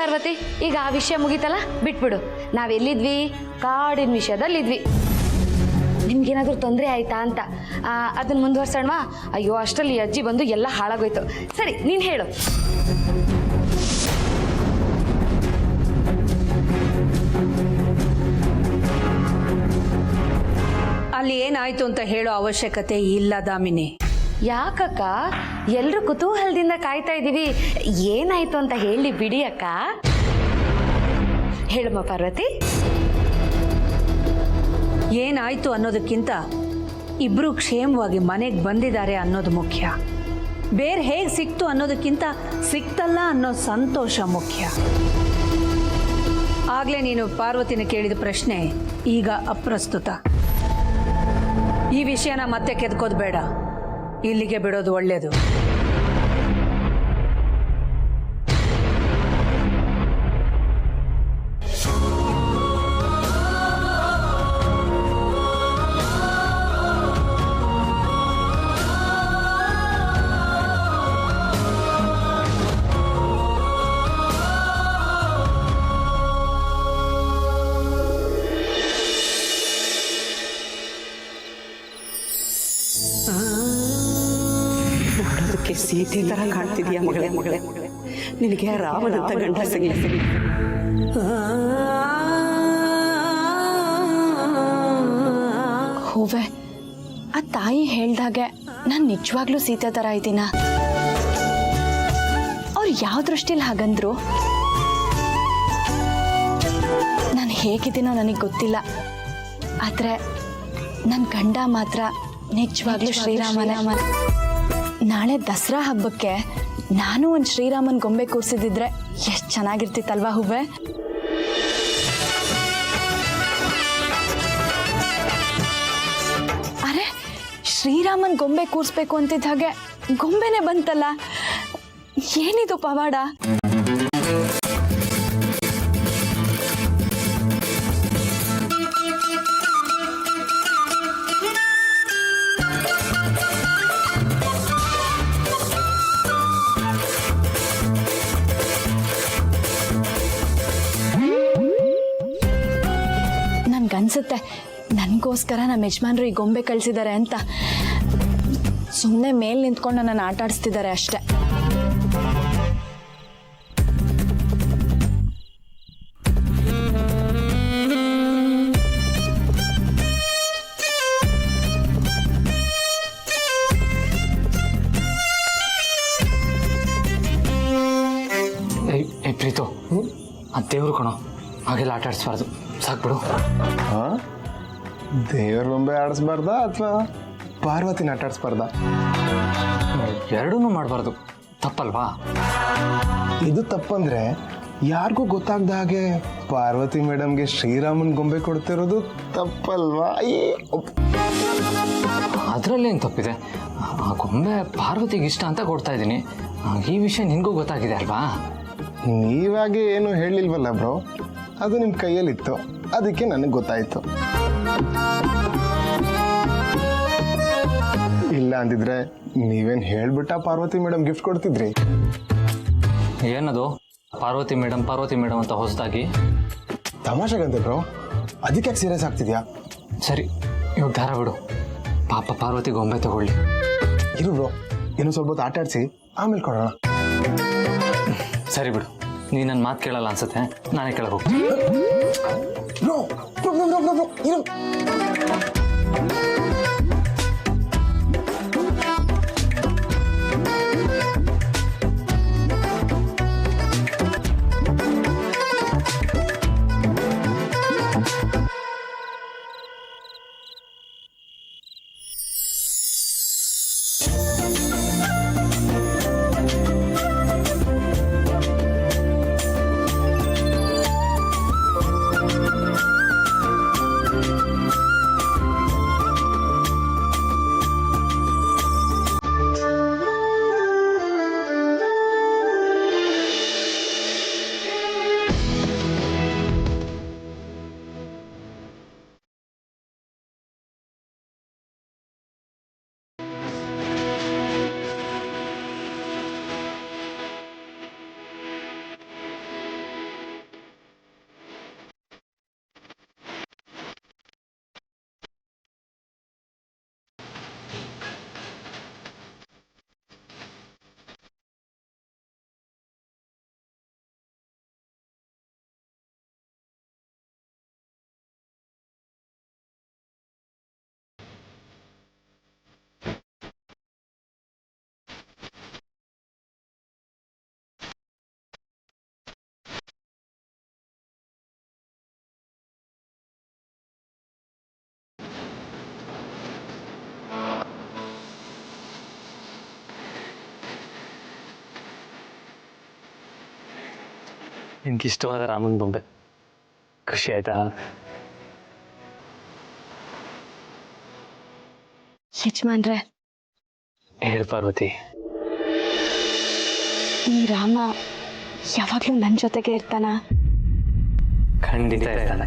ಪಾರ್ವತಿ, ಈಗ ಆ ವಿಷಯ ಮುಗೀತಲ್ಲ, ಬಿಟ್ಬಿಡು. ನಾವೆಲ್ಲಿದ್ವಿ? ಕಾಡಿನ ವಿಷಯದಲ್ಲಿದ್ವಿ. ನಿಮ್ಗೇನಾದ್ರೂ ತೊಂದರೆ ಆಯ್ತಾ ಅಂತ ಅದನ್ನ ಮುಂದುವರ್ಸೋಣವಾ? ಅಯ್ಯೋ, ಅಷ್ಟರಲ್ಲಿ ಅಜ್ಜಿ ಬಂದು ಎಲ್ಲ ಹಾಳಾಗೋಯ್ತು. ಸರಿ, ನೀನು ಹೇಳು. ಅಲ್ಲಿ ಏನಾಯ್ತು ಅಂತ ಹೇಳೋ ಅವಶ್ಯಕತೆ ಇಲ್ಲ ದಾಮಿನಿ. ಯಾಕಕ್ಕ? ಎಲ್ರು ಕುತೂಹಲದಿಂದ ಕಾಯ್ತಾ ಇದ್ದೀವಿ. ಏನಾಯ್ತು ಅಂತ ಹೇಳಿ ಬಿಡಿ ಅಕ್ಕ. ಹೇಳಮ್ಮ ಪಾರ್ವತಿ. ಏನಾಯ್ತು ಅನ್ನೋದಕ್ಕಿಂತ ಇಬ್ರು ಕ್ಷೇಮವಾಗಿ ಮನೆಗೆ ಬಂದಿದ್ದಾರೆ ಅನ್ನೋದು ಮುಖ್ಯ. ಬೇರೆ ಹೇಗೆ ಸಿಕ್ತು ಅನ್ನೋದಕ್ಕಿಂತ ಸಿಕ್ತಲ್ಲ ಅನ್ನೋ ಸಂತೋಷ ಮುಖ್ಯ. ಆಗ್ಲೇ ನೀನು ಪಾರ್ವತಿನ ಕೇಳಿದ ಪ್ರಶ್ನೆ ಈಗ ಅಪ್ರಸ್ತುತ. ಈ ವಿಷಯನ ಮತ್ತೆ ಕೆದ್ಕೋದು ಬೇಡ, ಇಲ್ಲಿಗೆ ಬಿಡೋದು ಒಳ್ಳೇದು. ನೋಡೋದಕ್ಕೆ ಸೀತೆ ತರ ಕಾಣ್ತಿದ್ಯಾ ಮಗಳೇ? ನಿನಗೆ ರಾಮನಂತ ಗಂಡ ಸಿಗಲಿ. ಹೂವೆ, ಆ ತಾಯಿ ಹೇಳ್ದಾಗೆ ನಾನು ನಿಜವಾಗ್ಲೂ ಸೀತೆ ತರ ಇದ್ದೀನ? ಅವ್ರು ಯಾವ ದೃಷ್ಟಿಲಿ ಹಾಗಂದ್ರು? ನಾನು ಹೇಗಿದ್ದೀನೋ ನನಗೆ ಗೊತ್ತಿಲ್ಲ, ಆದ್ರೆ ನನ್ನ ಗಂಡ ಮಾತ್ರ ನಿಜವಾಗ್ಲೂ ಶ್ರೀರಾಮನ. ನಾಳೆ ದಸರಾ ಹಬ್ಬಕ್ಕೆ ನಾನು ಒಂದು ಶ್ರೀರಾಮನ್ ಗೊಂಬೆ ಕೂರಿಸಿದ್ರೆ ಎಷ್ಟು ಚೆನ್ನಾಗಿರ್ತಿತ್ತಲ್ವಾ ಹೂವೆ? ಅರೆ, ಶ್ರೀರಾಮನ್ ಗೊಂಬೆ ಕೂರಿಸ್ಬೇಕು ಅಂತಿದ್ದ ಹಾಗೆ ಗೊಂಬೆನೆ ಬಂತಲ್ಲ, ಏನಿದು ಪವಾಡ? ಅನ್ಸುತ್ತೆ ನನಗೋಸ್ಕರ ನಮ್ಮ ಯಜಮಾನ್ರು ಈ ಗೊಂಬೆ ಕಳಿಸಿದ್ದಾರೆ ಅಂತ. ಸುಮ್ಮನೆ ಮೇಲೆ ನಿಂತ್ಕೊಂಡು ನನ್ನನ್ನು ಆಟ ಆಡಿಸ್ತಿದ್ದಾರೆ ಅಷ್ಟೆ. ಪ್ರೀತು, ಆ ದೇವ್ರು ಕಣೋ, ಹಾಗೆಲ್ಲ ಆಟ ಆಡಿಸ್ಬಾರ್ದು, ಸಾಕ್ಬಿಡು. ದೇವ್ರ ಗೊಂಬೆ ಆಡಿಸ್ಬಾರ್ದಾ ಅಥವಾ ಪಾರ್ವತಿನ ಆಟ ಆಡಿಸ್ಬಾರ್ದಾ? ಎರಡೂ ಮಾಡಬಾರ್ದು, ತಪ್ಪಲ್ವಾ? ಇದು ತಪ್ಪಂದ್ರೆ ಯಾರಿಗೂ ಗೊತ್ತಾಗ್ದ ಹಾಗೆ ಪಾರ್ವತಿ ಮೇಡಮ್ಗೆ ಶ್ರೀರಾಮನ್ ಗೊಂಬೆ ಕೊಡ್ತಿರೋದು ತಪ್ಪಲ್ವಾ? ಅದರಲ್ಲೇನು ತಪ್ಪಿದೆ? ಆ ಗೊಂಬೆ ಪಾರ್ವತಿಗೆ ಇಷ್ಟ ಅಂತ ಕೊಡ್ತಾ ಇದ್ದೀನಿ. ಈ ವಿಷಯ ನಿನಗೂ ಗೊತ್ತಾಗಿದೆ ಅಲ್ವಾ? ನೀವಾಗೆ ಏನು ಹೇಳಿಲ್ವಲ್ಲ ಬ್ರೋ, ಅದು ನಿಮ್ಮ ಕೈಯಲ್ಲಿತ್ತು, ಅದಕ್ಕೆ ನನಗೆ ಗೊತ್ತಾಯ್ತು. ಇಲ್ಲ ಅಂದಿದ್ರೆ ನೀವೇನು ಹೇಳ್ಬಿಟ್ಟ ಪಾರ್ವತಿ ಮೇಡಮ್ ಗಿಫ್ಟ್ ಕೊಡ್ತಿದ್ರಿ? ಏನದು ಪಾರ್ವತಿ ಮೇಡಮ್ ಅಂತ ಹೊಸದಾಗಿ? ತಮಾಷೆಗಂತೆ ಬ್ರೋ, ಅದಕ್ಕೆ ಸೀರಿಯಸ್ ಆಗ್ತಿದ್ಯಾ? ಸರಿ, ಇವಾಗ ದಾರ ಬಿಡು, ಪಾಪ ಪಾರ್ವತಿ ಗೊಂಬೆ ತಗೊಳ್ಳಿ. ಇರು ಬ್ರೋ, ಇನ್ನೂ ಸ್ವಲ್ಪ ಹೊತ್ತು ಆಟ ಆಡಿಸಿ ಆಮೇಲೆ ಕೊಡೋಣ. ಸರಿ ಬಿಡು, ನೀ ನನ್ನ ಮಾತು ಕೇಳಲ್ಲ ಅನ್ಸುತ್ತೆ, ನಾನೇ ಕೆಳಗೆ ಹೋಗ್ತೀನಿ. ನಿನ್ಗೆ ಇಷ್ಟವಾದ ರಾಮನ ಬೊಂಬೆ. ಖುಷಿ ಆಯ್ತಾ? ಯಜಮಾನ್ರೆ, ಹೇಳು ಪಾರ್ವತಿ. ಈ ರಾಮ ಯಾವಾಗಲೂ ನನ್ನ ಜೊತೆಗೆ ಇರ್ತಾನ? ಖಂಡಿತ ಇರ್ತಾನೆ.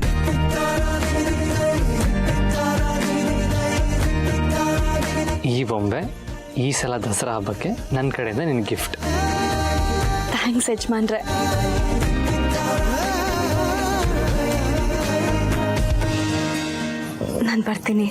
ಈ ಬೊಂಬೆ ಈ ಸಲ ದಸರಾ ಹಬ್ಬಕ್ಕೆ ನನ್ನ ಕಡೆಯಿಂದ ನಿನ್ ಗಿಫ್ಟ್. ಥ್ಯಾಂಕ್ಸ್ ಯಜಮಾನ್ರೆ. ನಾನು ಬರ್ತೀನಿ.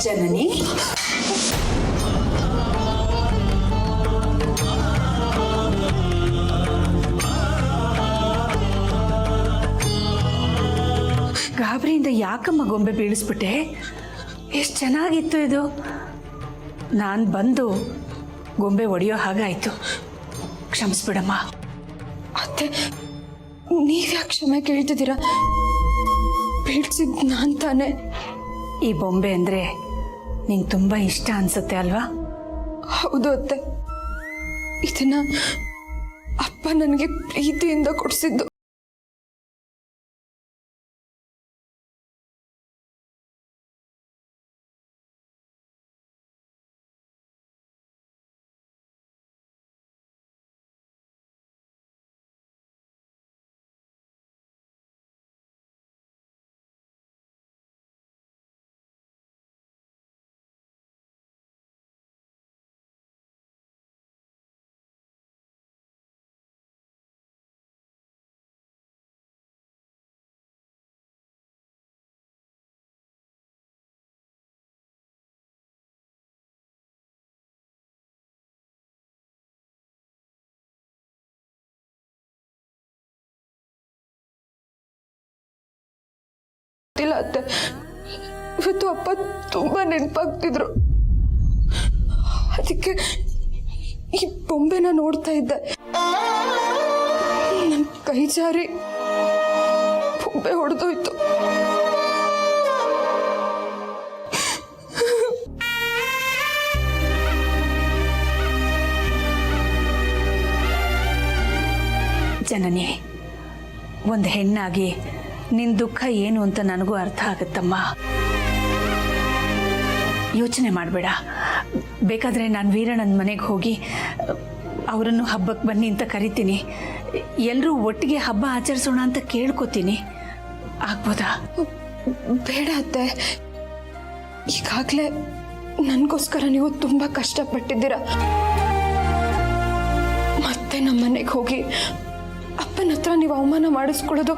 ಜನನಿ, ಗಾಬರಿಯಿಂದ ಯಾಕಮ್ಮ ಗೊಂಬೆ ಬೀಳಿಸ್ಬಿಟ್ಟೆ? ಎಷ್ಟು ಚೆನ್ನಾಗಿತ್ತು ಇದು. ನಾನು ಬಂದು ಗೊಂಬೆ ಒಡೆಯೋ ಹಾಗಾಯಿತು. ಕ್ಷಮಿಸ್ಬಿಡಮ್ಮ. ಅತ್ತೆ, ನೀವ್ಯಾಕೆ ಕ್ಷಮೆ ಕೇಳ್ತಿದ್ದೀರಾ? ಬೀಳ್ಸಿದ್ ನಾನು ತಾನೆ. ಈ ಬೊಂಬೆ ಅಂದರೆ ನಿಂಗೆ ತುಂಬ ಇಷ್ಟ ಅನ್ಸುತ್ತೆ ಅಲ್ವಾ? ಹೌದು ಅತ್ತೆ, ಇದನ್ನ ಅಪ್ಪ ನನಗೆ ಪ್ರೀತಿಯಿಂದ ಕೊಡಿಸಿದ್ದು. ಇಲ್ಲ ಅತ್ತೆ, ಇವತ್ತು ಅಪ್ಪ ತುಂಬಾ ನೆನಪಾಗ್ತಿದ್ರು. ಅದಕ್ಕೆ ಈ ಬೊಂಬೆನ ನೋಡ್ತಾ ಇದ್ದೆ. ನನ್ನ ಕೈ ಜಾರಿ ಬೊಂಬೆ ಹೊಡೆದೋಯ್ತು. ಜನನಿ, ಒಂದು ಹೆಣ್ಣಾಗಿ ನಿನ್ನ ದುಃಖ ಏನು ಅಂತ ನನಗೂ ಅರ್ಥ ಆಗುತ್ತಮ್ಮ. ಯೋಚನೆ ಮಾಡಬೇಡ. ಬೇಕಾದರೆ ನಾನು ವೀರಣ್ಣನ ಮನೆಗೆ ಹೋಗಿ ಅವರನ್ನು ಹಬ್ಬಕ್ಕೆ ಬನ್ನಿ ಅಂತ ಕರಿತೀನಿ. ಎಲ್ಲರೂ ಒಟ್ಟಿಗೆ ಹಬ್ಬ ಆಚರಿಸೋಣ ಅಂತ ಕೇಳ್ಕೊತೀನಿ. ಆಗ್ಬೋದಾ? ಬೇಡ ಅತ್ತೆ, ಈಗಾಗಲೇ ನನಗೋಸ್ಕರ ನೀವು ತುಂಬ ಕಷ್ಟಪಟ್ಟಿದ್ದೀರ. ಮತ್ತೆ ನಮ್ಮ ಮನೆಗೆ ಹೋಗಿ ಅಪ್ಪನ ಹತ್ರ ನೀವು ಅವಮಾನ ಮಾಡಿಸ್ಕೊಳ್ಳೋದು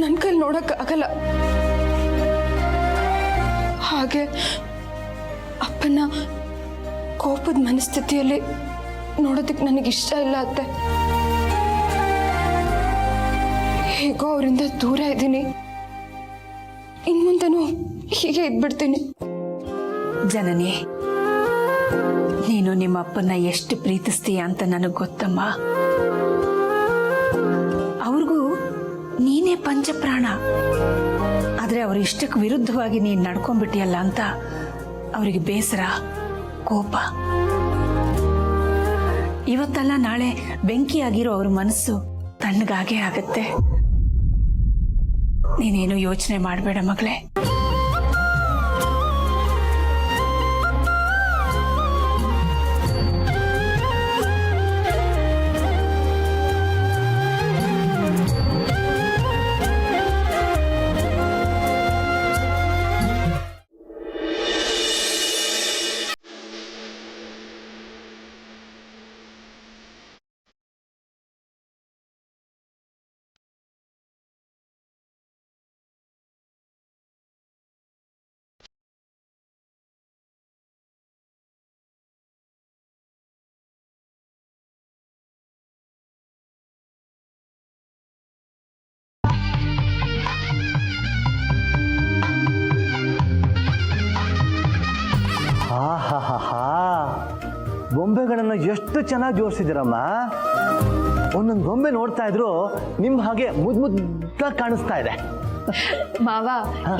ನನ್ನ ಕೈಲಿ ನೋಡೋಕ್ಕಾಗಲ್ಲ. ಹಾಗೆ ಅಪ್ಪನ ಕೋಪದ ಮನಸ್ಥಿತಿಯಲ್ಲಿ ನೋಡೋದಕ್ಕೆ ನನಗಿಷ್ಟ ಇಲ್ಲ ಅತ್ತೆ. ಹೇಗೋ ಅವರಿಂದ ದೂರ ಇದ್ದೀನಿ. ಇನ್ಮುಂದೆನೂ ಹೀಗೆ ಇದ್ಬಿಡ್ತೀನಿ. ಜನನಿ, ನೀನು ನಿಮ್ಮ ಅಪ್ಪನ ಎಷ್ಟು ಪ್ರೀತಿಸ್ತೀಯ ಅಂತ ನನಗೆ ಗೊತ್ತಮ್ಮ. ಅವ್ರಿಗೂ ನೀನೇ ಪಂಚಪ್ರಾಣ. ಆದರೆ ಅವ್ರ ಇಷ್ಟಕ್ಕೆ ವಿರುದ್ಧವಾಗಿ ನೀನು ನಡ್ಕೊಂಡ್ಬಿಟ್ಟಿಯಲ್ಲ ಅಂತ ಅವರಿಗೆ ಬೇಸರ, ಕೋಪ. ಇವತ್ತಲ್ಲ ನಾಳೆ ಬೆಂಕಿಯಾಗಿರೋ ಅವ್ರ ಮನಸ್ಸು ತಣ್ಣಗಾಗೇ ಆಗತ್ತೆ. ನೀನೇನು ಯೋಚನೆ ಮಾಡಬೇಡ ಮಗಳೇ. ಗೊಂಬೆಗಳನ್ನು ಎಷ್ಟು ಚೆನ್ನಾಗಿ ಜೋಡಿಸಿದ್ದೀರಮ್ಮ. ಒಂದೊಂದು ಗೊಂಬೆ ನೋಡ್ತಾ ಇದ್ರು ನಿಮ್ಮ ಹಾಗೆ ಮುದ್ದಾಗಿ ಕಾಣಿಸ್ತಾ ಇದೆ. ಮಾವ,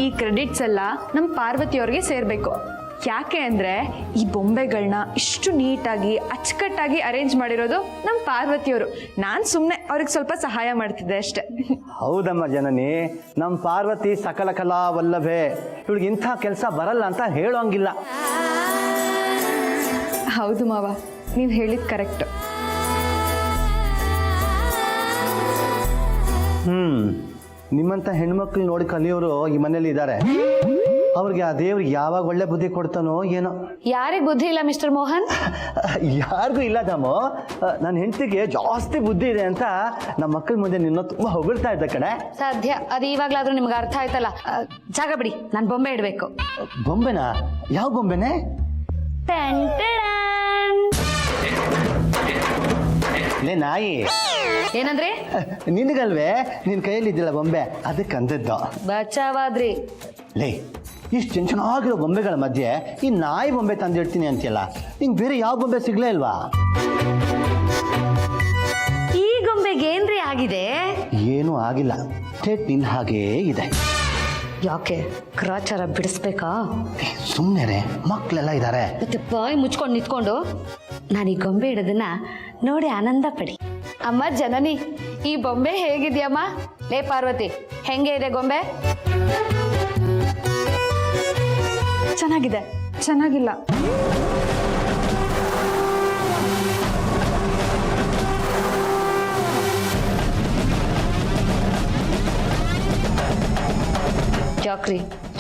ಈ ಕ್ರೆಡಿಟ್ಸ್ ಎಲ್ಲ ನಮ್ಮ ಪಾರ್ವತಿಯವ್ರಿಗೆ ಸೇರಬೇಕು. ಯಾಕೆ ಅಂದರೆ ಈ ಬೊಂಬೆಗಳನ್ನ ಇಷ್ಟು ನೀಟಾಗಿ ಅಚ್ಚುಕಟ್ಟಾಗಿ ಅರೇಂಜ್ ಮಾಡಿರೋದು ನಮ್ಮ ಪಾರ್ವತಿಯವರು. ನಾನು ಸುಮ್ಮನೆ ಅವ್ರಿಗೆ ಸ್ವಲ್ಪ ಸಹಾಯ ಮಾಡ್ತಿದ್ದೆ ಅಷ್ಟೆ. ಹೌದಮ್ಮ ಜನನಿ, ನಮ್ಮ ಪಾರ್ವತಿ ಸಕಲ ಕಲಾ ವಲ್ಲಭೆ. ಇವಳಿಗೆ ಇಂಥ ಕೆಲಸ ಬರಲ್ಲ ಅಂತ ಹೇಳೋಂಗಿಲ್ಲ. ಹೌದು ಮಾವ, ನೀವು ಹೇಳಿದ ಕರೆಕ್ಟ್. ನಿಮ್ಮಂಥ ಹೆಣ್ಮಕ್ಳು ನೋಡಿ ಕಲಿಯೋರು ಈ ಮನೇಲಿ ಇದ್ದಾರೆ. ಅವ್ರಿಗೆ ಆ ದೇವ್ರಿಗೆ ಯಾವಾಗ ಒಳ್ಳೆ ಬುದ್ಧಿ ಕೊಡ್ತಾನೋ ಏನೋ. ಯಾರಿಗೆ ಬುದ್ಧಿ ಇಲ್ಲ ಮಿಸ್ಟರ್ ಮೋಹನ್? ಯಾರಿಗೂ ಇಲ್ಲ ದಮ್ಮು. ನನ್ನ ಹೆಂಡತಿಗೆ ಜಾಸ್ತಿ ಬುದ್ಧಿ ಇದೆ ಅಂತ ನಮ್ಮ ಮಕ್ಕಳ ಮುಂದೆ ನಿನ್ನ ತುಂಬಾ ಹೊಗಳ್ತಾ ಇದ್ದ ಕಡೆ. ಸಾಧ್ಯ, ಅದು ಇವಾಗ್ಲಾದ್ರೂ ನಿಮ್ಗೆ ಅರ್ಥ ಆಯ್ತಲ್ಲ. ಜಾಗ ಬಿಡಿ, ನಾನು ಬೊಂಬೆ ಇಡಬೇಕು. ಬೊಂಬೆನಾ? ಯಾವ ಬೊಂಬೆನೆ? ಲೇ ನಾಯಿ, ಏನಂದ್ರೆ? ನಿನಗಲ್ವೇ ನಿನ್ ಕೈಯಲ್ಲಿ ಇದ್ದಿಲ್ಲ ಬೊಂಬೆ, ಅದಕ್ಕೆ ಅಂದದ್ದು. ಬಚಾವಾದ್ರಿ. ಲೇ, ಇಷ್ಟು ಚೆನ್ನಾಗಿರೋ ಬೊಂಬೆಗಳ ಮಧ್ಯೆ ಈ ನಾಯಿ ಬೊಂಬೆ ತಂದಿಡ್ತೀನಿ ಅಂತೀಯಲ್ಲ, ನಿಂಗೆ ಬೇರೆ ಯಾವ ಬೊಂಬೆ ಸಿಗ್ಲೇ ಇಲ್ವಾ? ಈ ಗೊಂಬೆಗೆ ಏನ್ರಿ ಆಗಿದೆ? ಏನೂ ಆಗಿಲ್ಲ, ಥೇಟ್ ನಿನ್ ಹಾಗೇ ಇದೆ. ಯಾಕೆ ಗ್ರಾಚಾರ ಬಿಡಿಸ್ಬೇಕಾ? ಸುಮ್ಮನೆ ರೇ, ಮಕ್ಕಳೆಲ್ಲ ಇದ್ದಾರೆ. ಮತ್ತೆ ಬಾಯಿ ಮುಚ್ಕೊಂಡು ನಿಂತ್ಕೊಂಡು ನಾನು ಈ ಗೊಂಬೆ ಇಡೋದನ್ನ ನೋಡಿ ಆನಂದ ಪಡಿ. ಅಮ್ಮ ಜನನಿ, ಈ ಬೊಂಬೆ ಹೇಗಿದ್ಯಮ್ಮ? ಲೇ ಪಾರ್ವತಿ, ಹೆಂಗೆ ಇದೆ ಗೊಂಬೆ? ಚೆನ್ನಾಗಿದೆ. ಚೆನ್ನಾಗಿಲ್ಲ.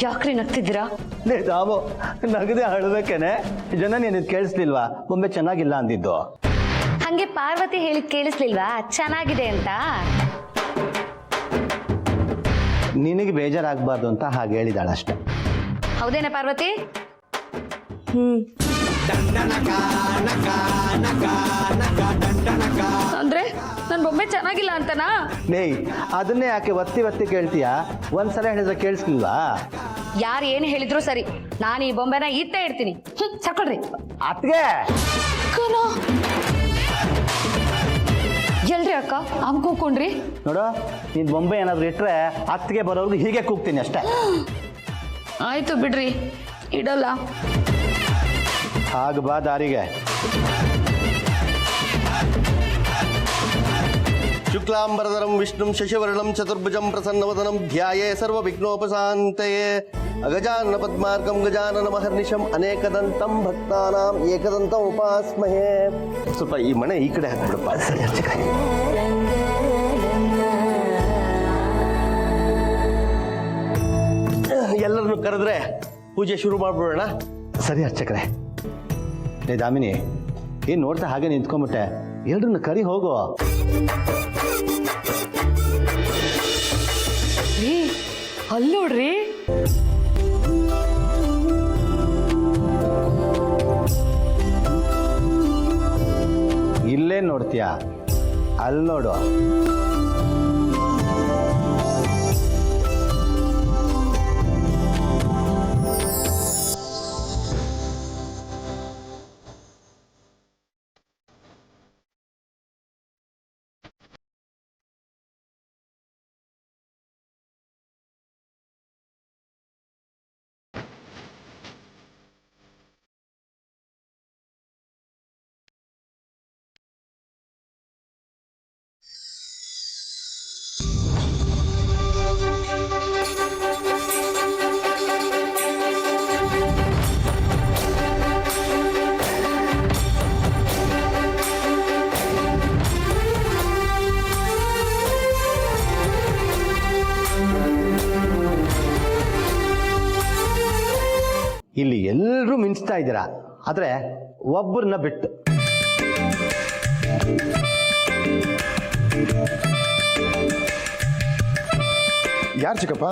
ಯಾಕ್ರಿ ನಗ್ತಿದ್ದೀರಾ? ಲೇ ದಾಮು, ನಗದೆ ಅಳ್ಬೇಕೇನೆ. ಜನ ನೀನು ಕೇಳಿಸ್ಲಿಲ್ವಾ ಬೊಂಬೆ ಚೆನ್ನಾಗಿಲ್ಲ ಅಂದಿದ್ದು? ಹಂಗೆ ಪಾರ್ವತಿ ಹೇಳಿದ್ ಕೇಳಿಸ್ಲಿಲ್ವಾ ಚೆನ್ನಾಗಿದೆ ಅಂತ? ನಿನಗೆ ಬೇಜಾರಾಗಬಾರ್ದು ಅಂತ ಹಾಗೆ ಹೇಳಿದಾಳಷ್ಟೆ. ಹೌದೇನೆ ಪಾರ್ವತಿ? ಅಂದ್ರೆ ನನ್ ಬೊಂಬೆ ಚೆನ್ನಾಗಿಲ್ಲ ಅಂತನಾ? ನೇ, ಅದನ್ನೇ ಯಾಕೆ ಒತ್ತಿ ಒತ್ತಿ ಕೇಳ್ತೀಯಾ? ಒಂದ್ಸಲ ಹೇಳಿದ್ರೆ ಕೇಳಿಸ್ಲಿಲ್ವಾ? ಯಾರು ಏನು ಹೇಳಿದ್ರು ಸರಿ, ನಾನು ಈ ಬೊಂಬೆನ ಇಟ್ಟೇ ಇಡ್ತೀನಿ. ಸರ್ಕೊಡ್ರಿ. ಅತ್ಗೆ ಎಲ್ರಿ ಅಕ್ಕ ಹಂಗ್ ಕೂಕೊಂಡ್ರಿ? ನೋಡು, ನೀನ್ ಬೊಂಬೆ ಏನಾದ್ರು ಇಟ್ರೆ ಅತ್ತಿಗೆ ಬರೋರ್ಗು ಹೀಗೆ ಕೂಗ್ತೀನಿ ಅಷ್ಟೇ. ಆಯ್ತು ಬಿಡ್ರಿ, ಇಡಲ್ಲ. ಹಾಗ ಬಾ ದಾರಿಗೆ. ಶುಕ್ಲಾಂಬರಧರಂ ವಿಷ್ಣುಂ ಶಶಿವರ್ಣಂ ಚತುರ್ಭುಜಂ ಪ್ರಸನ್ನವದನಂ ಧ್ಯಾಯೇ ಸರ್ವವಿಘ್ನೋಪಶಾಂತಯೇ ಅಗಜಾನನ ಪದ್ಮಾರ್ಕಂ ಗಜಾನನ ಮಹರ್ನಿಶಂ ಅನೇಕದಂತಂ ಭಕ್ತಾನಾಂ ಏಕದಂತಂ ಉಪಾಸ್ಮಹೇ. ಸ್ವಲ್ಪ ಈ ಮನೆ ಈ ಕಡೆ ಹಾಕ್ಬಿಡಪ್ಪ. ಸರಿ ಅರ್ಚಕ. ಎಲ್ಲರನ್ನು ಕರೆದ್ರೆ ಪೂಜೆ ಶುರು ಮಾಡ್ಬಿಡೋಣ. ಸರಿ ಅರ್ಚಕ್ರೆ. ಲೇ ದಾಮಿನಿ, ಏನ್ ನೋಡ್ತಾ ಹಾಗೆ ನಿಂತ್ಕೊಂಡ್ಬಿಟ್ಟೆ? ಎಲ್ರನ್ನ ಕರಿ ಹೋಗು. ಅಲ್ಲಿ ನೋಡ್ರಿ. ಇಲ್ಲೇ ನೋಡ್ತೀಯಾ? ಅಲ್ಲಿ ನೋಡು. ಇಲ್ಲಿ ಎಲ್ಲರೂ ಮಿಂಚ್ತಾ ಇದ್ದೀರಾ, ಆದ್ರೆ ಒಬ್ಬರನ್ನ ಬಿಟ್ಟು. ಯಾರು ಚಿಕ್ಕಪ್ಪ?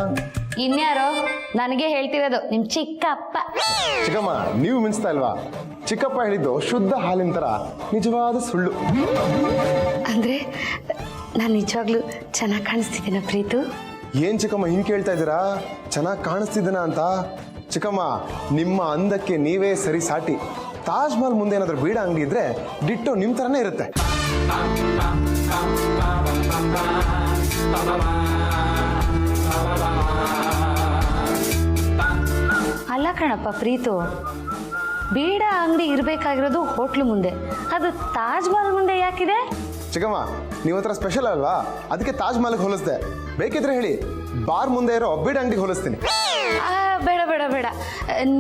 ಇನ್ಯಾರೋ? ನನಗೆ ಹೇಳ್ತಿರೋದು ನಿಮ್ ಚಿಕ್ಕಪ್ಪ. ಚಿಕ್ಕಮ್ಮ, ನೀವು ಮಿಂಚ್ತಾ ಇಲ್ವಾ? ಚಿಕ್ಕಪ್ಪ ಹೇಳಿದ್ದು ಶುದ್ಧ ಹಾಲಿನ ತರ ನಿಜವಾದ ಸುಳ್ಳು. ಅಂದ್ರೆ ನಾನು ನಿಜವಾಗ್ಲೂ ಚೆನ್ನಾಗಿ ಕಾಣಿಸ್ತಿದ್ದೀನ ಪ್ರೀತು? ಏನ್ ಚಿಕ್ಕಮ್ಮ ಹಿಂಗೆ ಕೇಳ್ತಾ ಇದ್ದೀರಾ? ಚೆನ್ನಾಗಿ ಕಾಣಿಸ್ತಿದ್ದೀನ ಅಂತ? ಚಿಕ್ಕಮ್ಮ, ನಿಮ್ಮ ಅಂದಕ್ಕೆ ನೀವೇ ಸರಿ ಸಾಟಿ. ತಾಜ್ ಮಹಲ್ ಮುಂದೆ ಏನಾದರೂ ಬೀಡ ಅಂಗಡಿ ಇದ್ರೆ ಡಿಟ್ಟೋ ನಿಮ್ಮ ಥರನೇ ಇರುತ್ತೆ. ಅಲ್ಲ ಕಣಪ್ಪ ಪ್ರೀತು, ಬೀಡ ಅಂಗಡಿ ಇರಬೇಕಾಗಿರೋದು ಹೋಟ್ಲು ಮುಂದೆ, ಅದು ತಾಜ್ ಮಹಲ್ ಮುಂದೆ ಯಾಕಿದೆ? ಚಿಕ್ಕಮ್ಮ, ನೀವು ಹತ್ರ ಸ್ಪೆಷಲ್ ಅಲ್ವಾ, ಅದಕ್ಕೆ ತಾಜ್ ಮಹಲ್ಗೆ ಹೋಲಿಸ್ದೆ. ಬೇಕಿದ್ರೆ ಹೇಳಿ, ಬಾರ್ ಮುಂದೆ ಇರೋ ಬೀಡ ಅಂಗಡಿಗೆ ಹೋಲಿಸ್ತೀನಿ. ಬೇಡ ಬೇಡ ಬೇಡ,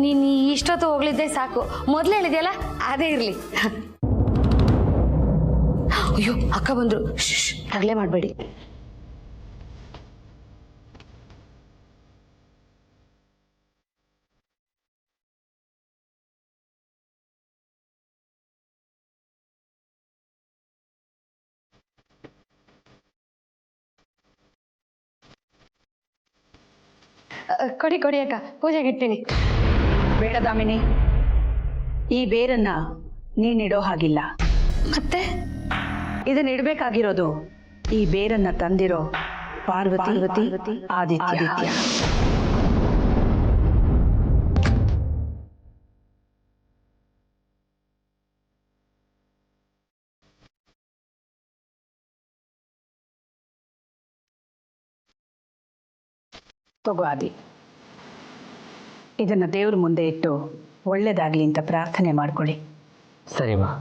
ನೀನು ಇಷ್ಟೊತ್ತು ಹೋಗ್ಲಿದ್ದೆ ಸಾಕು. ಮೊದಲೇ ಹೇಳಿದೆಯಲ್ಲ, ಅದೇ ಇರಲಿ. ಅಯ್ಯೋ, ಅಕ್ಕ ಬಂದ್ರು, ತಗಲೇ ಮಾಡಬೇಡಿ. ಕೊಡಿ ಕೊಡಿ ಅಕ್ಕ, ಪೂಜೆಗೆ ಇಡ್ತೀನಿ. ಬೇಡ ದಾಮಿನಿ, ಈ ಬೇರನ್ನ ನೀನಿಡೋ ಹಾಗಿಲ್ಲ. ಮತ್ತೆ ಇದನ್ನ ಇಡಬೇಕಾಗಿರೋದು ಈ ಬೇರನ್ನ ತಂದಿರೋ ಪಾರ್ವತಿ ಆದಿತ್ಯ. ತಗೋ ಆದಿ, ಇದನ್ನ ದೇವ್ರ ಮುಂದೆ ಇಟ್ಟು ಒಳ್ಳೇದಾಗ್ಲಿ ಅಂತ ಪ್ರಾರ್ಥನೆ ಮಾಡ್ಕೊಳ್ಳಿ. ಸರಿ ಮಾ.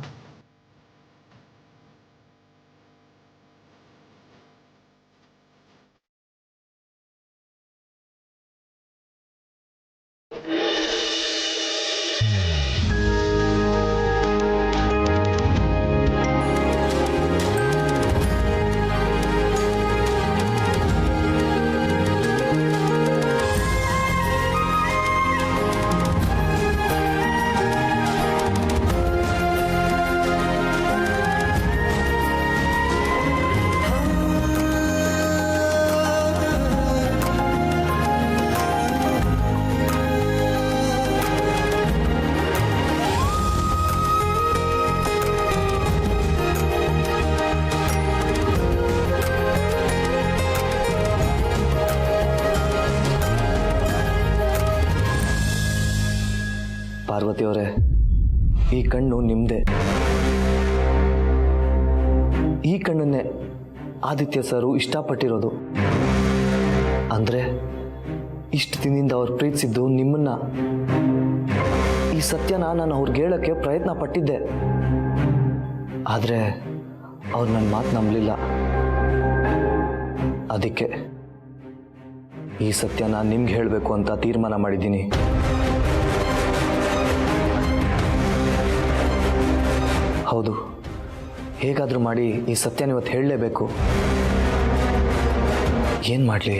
ಪಾರ್ವತಿಯವರೇ, ಈ ಕಣ್ಣು ನಿಮ್ಮದೇ. ಈ ಕಣ್ಣನ್ನೇ ಆದಿತ್ಯ ಸರು ಇಷ್ಟಪಟ್ಟಿರೋದು. ಅಂದರೆ ಇಷ್ಟು ದಿನದಿಂದ ಅವ್ರು ಪ್ರೀತಿಸಿದ್ದು ನಿಮ್ಮನ್ನ. ಈ ಸತ್ಯನ ನಾನು ಅವ್ರಿಗೆ ಹೇಳೋಕ್ಕೆ ಪ್ರಯತ್ನ ಪಟ್ಟಿದ್ದೆ, ಆದರೆ ಅವ್ರು ನನ್ನ ಮಾತು ನಂಬಲಿಲ್ಲ. ಅದಕ್ಕೆ ಈ ಸತ್ಯನ ನಿಮ್ಗೆ ಹೇಳಬೇಕು ಅಂತ ತೀರ್ಮಾನ ಮಾಡಿದ್ದೀನಿ. ಹೌದು, ಹೇಗಾದರೂ ಮಾಡಿ ಈ ಸತ್ಯನ ಇವತ್ತು ಹೇಳಲೇಬೇಕು. ಏನು ಮಾಡಲಿ?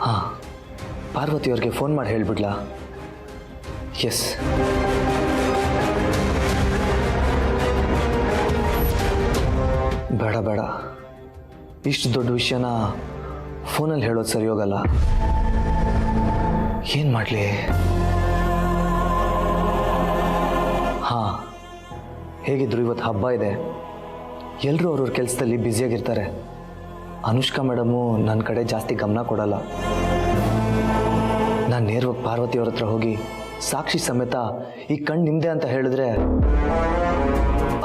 ಹಾಂ, ಪಾರ್ವತಿಯವ್ರಿಗೆ ಫೋನ್ ಮಾಡಿ ಹೇಳಿಬಿಡ್ಲಾ? ಎಸ್. ಬೇಡ ಬೇಡ, ಇಷ್ಟು ದೊಡ್ಡ ವಿಷಯನ ಫೋನಲ್ಲಿ ಹೇಳೋದು ಸರಿ ಹೋಗಲ್ಲ. ಏನು ಮಾಡಲಿ? ಹಾಂ, ಹೇಗಿದ್ರು ಇವತ್ತು ಹಬ್ಬ ಇದೆ, ಎಲ್ಲರೂ ಅವ್ರವ್ರ ಕೆಲಸದಲ್ಲಿ ಬ್ಯುಸಿಯಾಗಿರ್ತಾರೆ. ಅನುಷ್ಕಾ ಮೇಡಮು ನನ್ನ ಕಡೆ ಜಾಸ್ತಿ ಗಮನ ಕೊಡಲ್ಲ. ನಾನು ನೇರವಾಗಿ ಪಾರ್ವತಿಯವ್ರ ಹತ್ರ ಹೋಗಿ ಸಾಕ್ಷಿ ಸಮೇತ ಈ ಕಣ್ಣು ನಿಮ್ಮದೇ ಅಂತ ಹೇಳಿದ್ರೆ